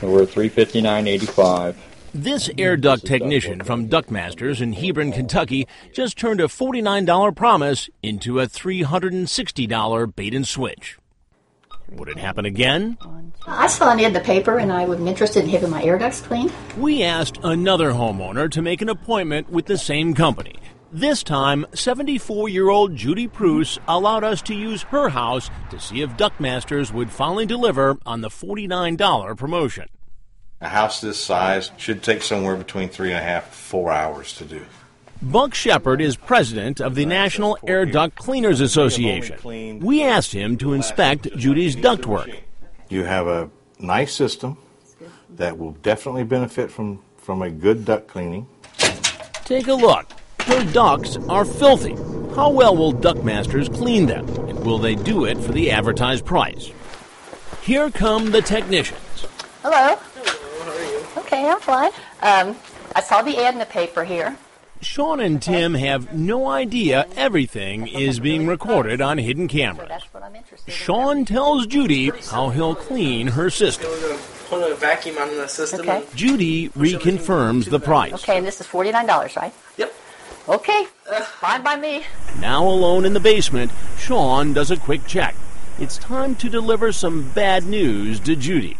We're $359.85. This air duct technician from Duct Masters in Hebron, Kentucky, just turned a $49 promise into a $360 bait and switch. Would it happen again? I saw an ad in the paper, and I was interested in having my air ducts cleaned. We asked another homeowner to make an appointment with the same company. This time, 74-year-old Judy Pruce allowed us to use her house to see if Duct Masters would finally deliver on the $49 promotion. A house this size should take somewhere between 3.5 and 4 hours to do. Buck Shepard is president of the National Air Duct Cleaners Association. We asked him to inspect Judy's ductwork. You have a nice system that will definitely benefit from a good duct cleaning. Take a look. Her ducts are filthy. How well will Duct Masters clean them? And will they do it for the advertised price? Here come the technicians. Hello. Hello, how are you? Okay, I'm fine. I saw the ad in the paper here. Sean and Tim have no idea everything is being recorded on hidden cameras. That's what I'm interested in. Sean tells Judy how he'll clean her system. We're going to put a vacuum on the system. Okay. Judy reconfirms the price. Okay, and this is $49, right? Yep. Okay, fine by me. Now alone in the basement, Sean does a quick check. It's time to deliver some bad news to Judy.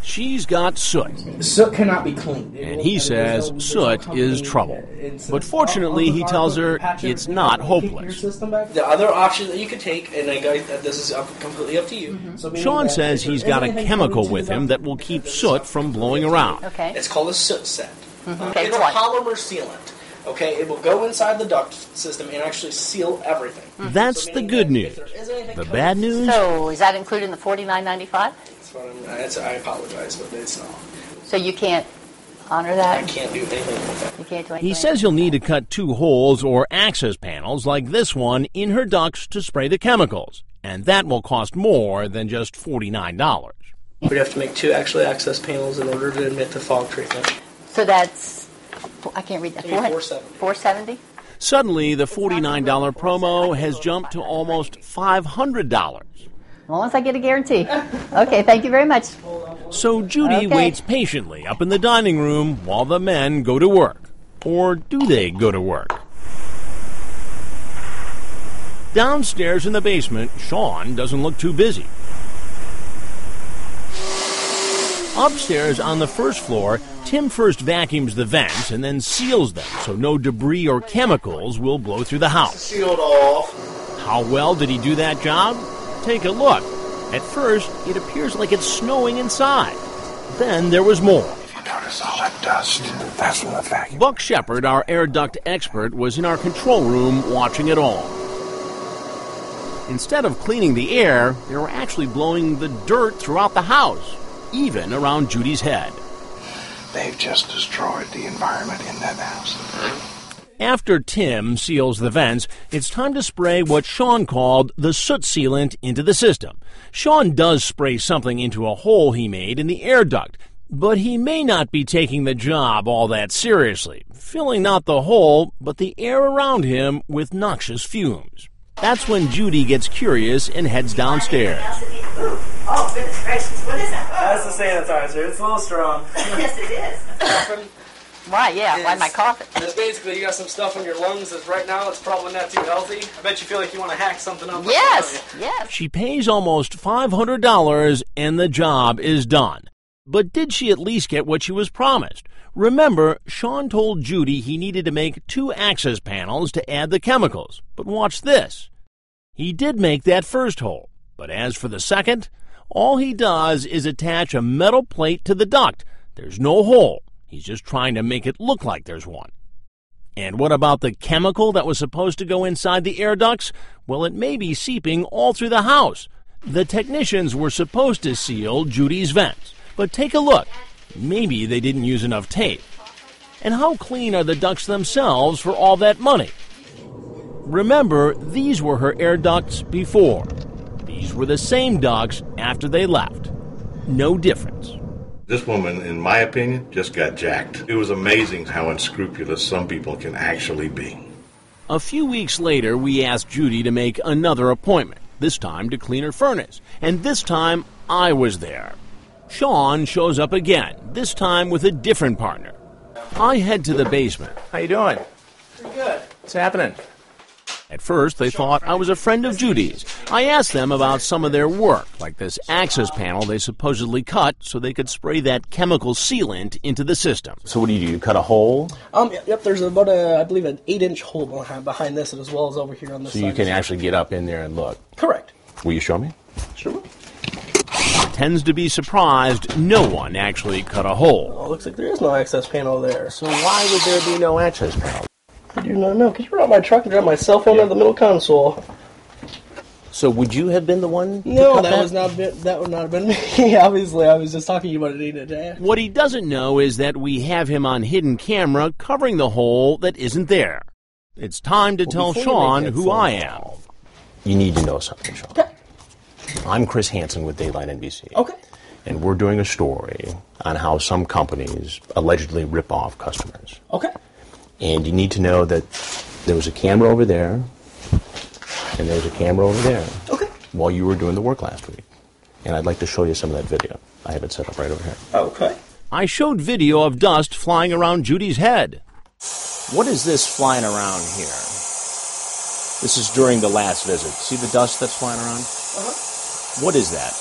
She's got soot. Soot cannot be cleaned. And he says soot is trouble. But fortunately, he tells her it's not hopeless. The other option that you could take, and this is completely up to you. Sean says he's got a chemical with him that will keep soot from blowing around. Okay. It's called a soot set. Okay, It's a go on. polymer sealant. Okay, it will go inside the duct system and actually seal everything. That's the good news. The bad news? So, is that included in the $49.95? I apologize, but it's not. So you can't honor that? I can't do anything with that. You can't do anything? He says you'll need to cut 2 holes or access panels like this one in her ducts to spray the chemicals. And that will cost more than just $49. We'd have to make 2 actually access panels in order to admit the fog treatment. So that's, I can't read that. $470. $470? Suddenly, the $49 promo has jumped to almost $500. As long as I get a guarantee. Okay, thank you very much. So Judy waits patiently up in the dining room while the men go to work. Or do they go to work? Downstairs in the basement, Sean doesn't look too busy. Upstairs on the first floor, Tim first vacuums the vents and then seals them so no debris or chemicals will blow through the house. Sealed off. How well did he do that job? Take a look. At first, it appears like it's snowing inside. Then there was more. If you notice all that dust, that's from the vacuum. Buck Shepard, our air duct expert, was in our control room watching it all. Instead of cleaning the air, they were actually blowing the dirt throughout the house, even around Judy's head. They've just destroyed the environment in that house. After Tim seals the vents, it's time to spray what Sean called the soot sealant into the system. Sean does spray something into a hole he made in the air duct, but he may not be taking the job all that seriously, filling not the hole, but the air around him with noxious fumes. That's when Judy gets curious and heads downstairs. Oh, goodness gracious, what is that? That's the sanitizer. It's a little strong. Yes, it is. Why, yeah, why am I coughing? It's basically you got some stuff in your lungs that right now it's probably not too healthy. I bet you feel like you want to hack something up. Yes, yes. She pays almost $500 and the job is done. But did she at least get what she was promised? Remember, Sean told Judy he needed to make 2 access panels to add the chemicals. But watch this. He did make that first hole. But as for the second, all he does is attach a metal plate to the duct. There's no hole. He's just trying to make it look like there's one. And what about the chemical that was supposed to go inside the air ducts? Well, it may be seeping all through the house. The technicians were supposed to seal Judy's vents. But take a look. Maybe they didn't use enough tape. And how clean are the ducts themselves for all that money? Remember, these were her air ducts before. These were the same ducts after they left. No difference. This woman, in my opinion, just got jacked. It was amazing how unscrupulous some people can actually be. A few weeks later, we asked Judy to make another appointment, this time to clean her furnace. And this time, I was there. Sean shows up again, this time with a different partner. I head to the basement. How you doing? Pretty good. What's happening? At first, they thought I was a friend of Judy's. I asked them about some of their work, like this access panel they supposedly cut so they could spray that chemical sealant into the system. So what do? You cut a hole? Yep, there's about I believe an 8-inch hole behind this as well as over here on this side. So you can actually get up in there and look. Correct. Will you show me? Sure. Tends to be surprised no one actually cut a hole. Oh, looks like there is no access panel there. So why would there be no access panel? I do not know. Could you run out my truck and drop my cell phone on the middle console? So would you have been the one? No, that would not have been me. Obviously, I was just talking about it today. What he doesn't know is that we have him on hidden camera covering the hole that isn't there. It's time to tell Sean who I am. You need to know something, Sean. Okay. I'm Chris Hansen with Dateline NBC. Okay. And we're doing a story on how some companies allegedly rip off customers. Okay. And you need to know that there was a camera over there, and there was a camera over there. Okay. While you were doing the work last week. And I'd like to show you some of that video. I have it set up right over here. Okay. I showed video of dust flying around Judy's head. What is this flying around here? This is during the last visit. See the dust that's flying around? Uh-huh. What is that?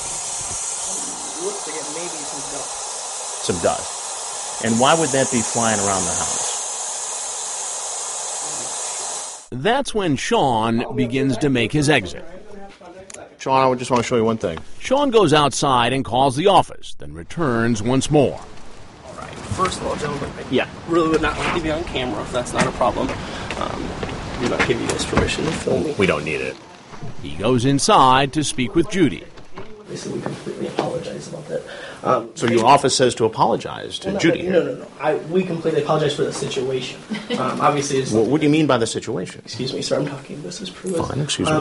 Looks like it may be some dust. Some dust. And why would that be flying around the house? That's when Sean begins to make his exit. Sean, I just want to show you one thing. Sean goes outside and calls the office, then returns once more. All right. First of all, gentlemen, Yeah. I really would not like to be on camera if that's not a problem. Do not give you guys permission to film me. We don't need it. He goes inside to speak with Judy. Obviously, we completely apologize about that. So your office says to apologize to Judy. No. We completely apologize for the situation. Obviously, it's... Well, what do you mean by the situation? Excuse me, sir, I'm talking. This is Pruitt. Fine, excuse me.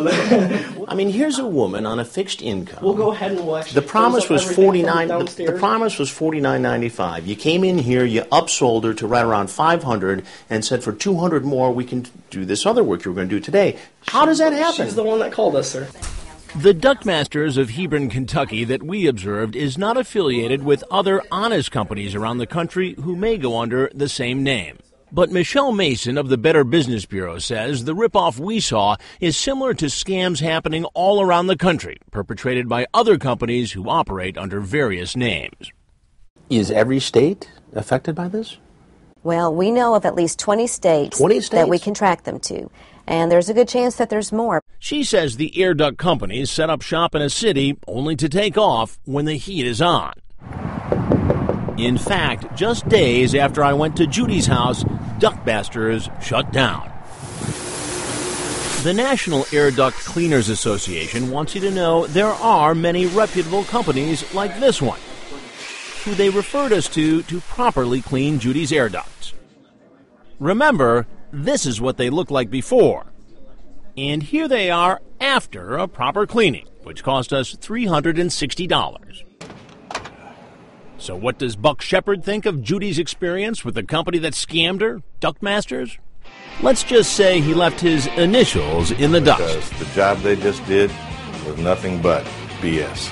I mean, here's a woman on a fixed income. We'll go ahead and we'll actually... The promise was $49. The The promise was $49.95. You came in here, you upsold her to right around $500, and said for $200 more we can do this other work you were going to do today. How does that happen? She's the one that called us, sir. The Duct Masters of Hebron, Kentucky that we observed is not affiliated with other honest companies around the country who may go under the same name. But Michelle Mason of the Better Business Bureau says the ripoff we saw is similar to scams happening all around the country, perpetrated by other companies who operate under various names. Is every state affected by this? Well, we know of at least 20 states, 20 states that we can track them to. And there's a good chance that there's more. She says the air duct companies set up shop in a city only to take off when the heat is on. In fact, just days after I went to Judy's house, Duct Masters shut down. The National Air Duct Cleaners Association wants you to know there are many reputable companies like this one, who they referred us to properly clean Judy's air ducts. Remember, this is what they looked like before. And here they are after a proper cleaning, which cost us $360. So what does Buck Shepard think of Judy's experience with the company that scammed her, Duct Masters? Let's just say he left his initials in the dust. Because the job they just did was nothing but BS.